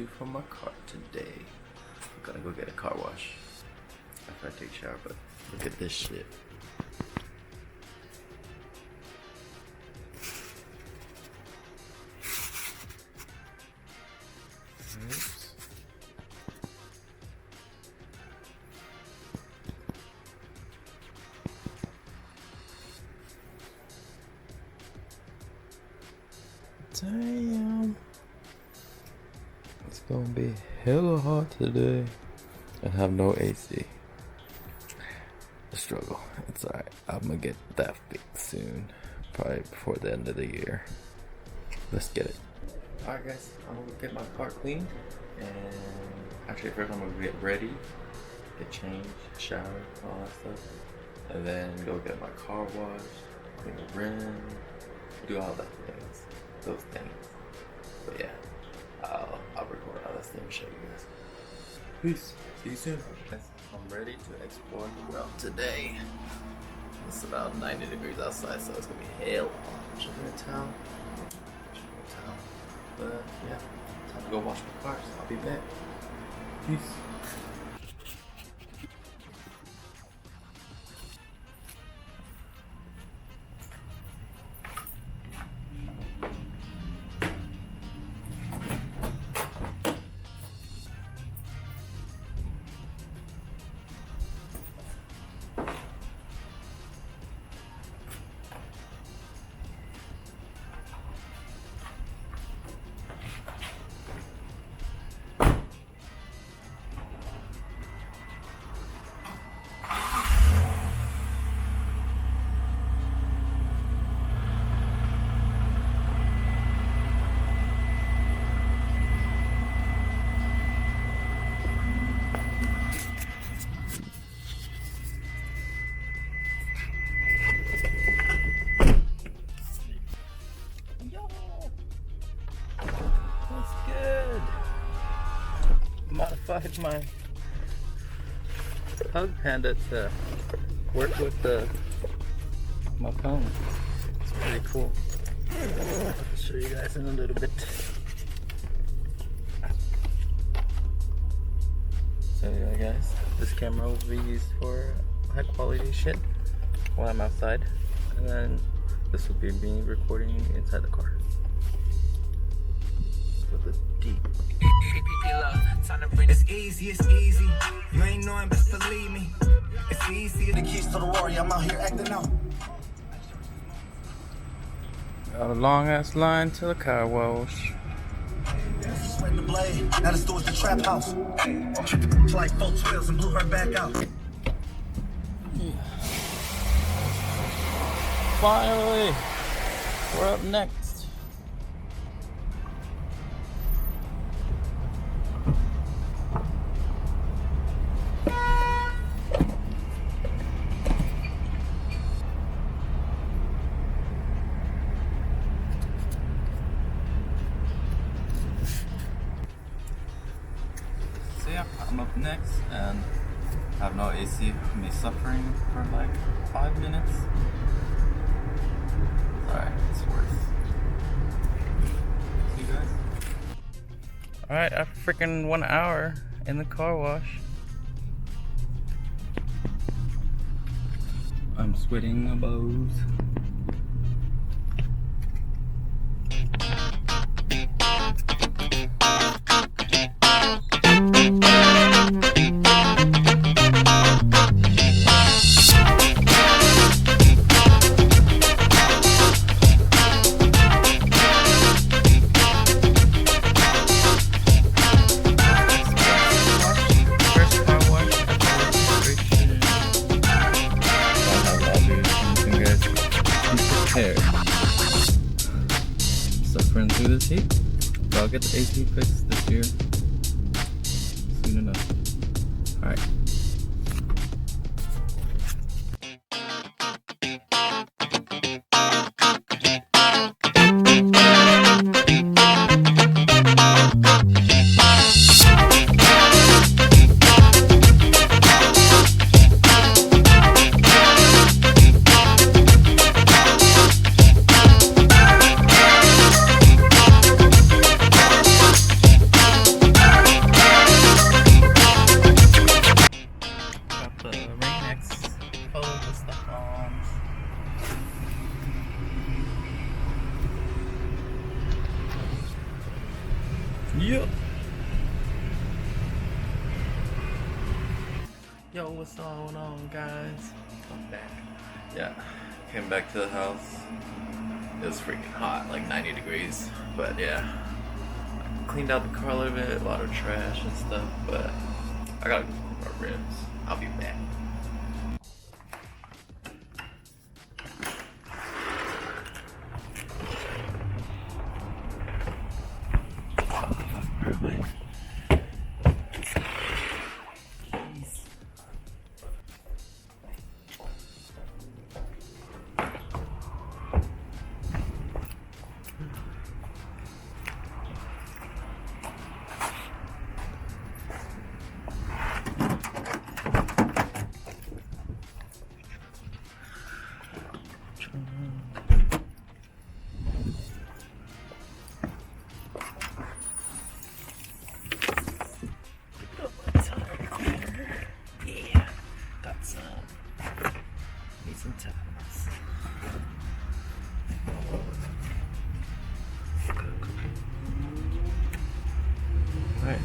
do for my car today. I'm gonna go get a car wash after I take a shower, but look at this shit. Oops. Damn. It's gonna be hella hot today. I have no AC. A struggle. It's alright. I'm gonna get that fixed soon. Probably before the end of the year. Let's get it. Alright guys, I'm gonna get my car cleaned. And actually first I'm gonna get ready. Get changed, shower, all that stuff. And then go get my car washed, clean the rim, do all that things. Those things. But yeah, I'll record all this thing and show you guys. Peace. See you soon. I'm ready to explore the world today. It's about 90 degrees outside, so it's gonna be hell hot. Town. But yeah, time to go wash my cars. I'll be back. Peace. Modified my Hug Panda to work with my phone. It's pretty cool. I'll show you guys in a little bit. So yeah guys, this camera will be used for high quality shit while I'm outside. And then this will be me recording inside the car. With a D. It's easy, it's easy. You ain't knowing, best believe me. It's easy. The keys to the Rory, I'm out here acting out. Got a long ass line to the car wash. Sweating the blade, now the store's the trap house. Like 4 12s and blew her back out. Finally, we're up next. I'm up next and I have no AC. Me suffering for like 5 minutes. Alright, it's worth. See you guys. Alright, after freaking 1 hour in the car wash, I'm sweating a bose. Suffering through this heat, but I'll get the AC fixed this year soon enough. Alright. Yep. Yo, what's going on, guys? I'm back. Yeah, came back to the house. It was freaking hot, like 90 degrees. But yeah, cleaned out the car a little bit, a lot of trash and stuff. But I gotta go clean my rims. I'll be back. Yeah, got some. Need some towels. Alright.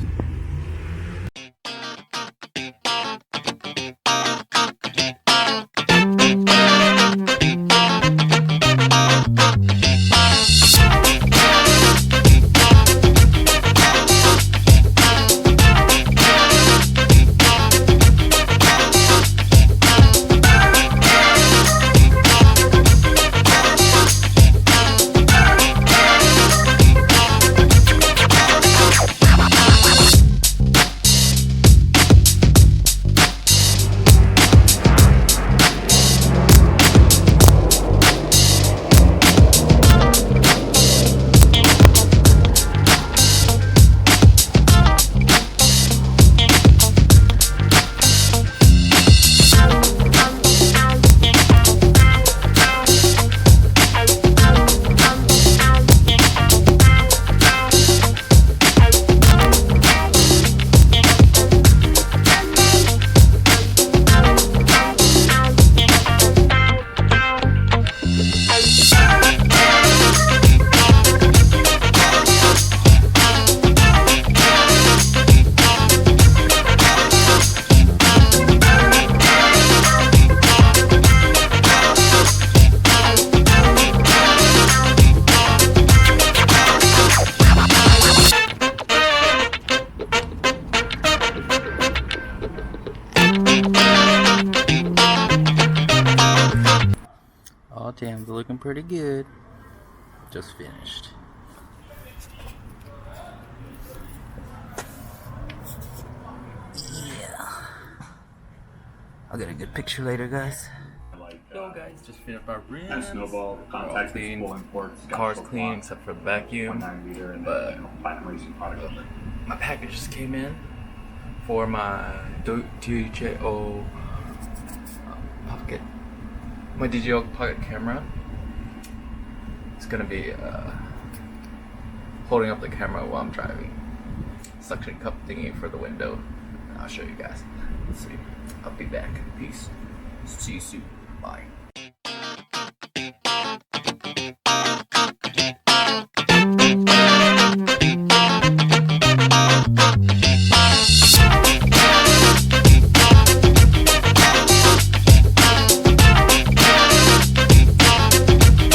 All jams are looking pretty good. Just finished. Yeah. I'll get a good picture later, guys. Yo guys, just finished my rims. Snowball, contact clean. imports, Car's clean except for the vacuum. 1.9 liter, and But then platinum racing product. my package just came in for my DJI pocket. My DJI pocket camera. It's gonna be holding up the camera while I'm driving. Suction cup thingy for the window. I'll show you guys. Let's see. I'll be back. Peace. See you soon. Bye.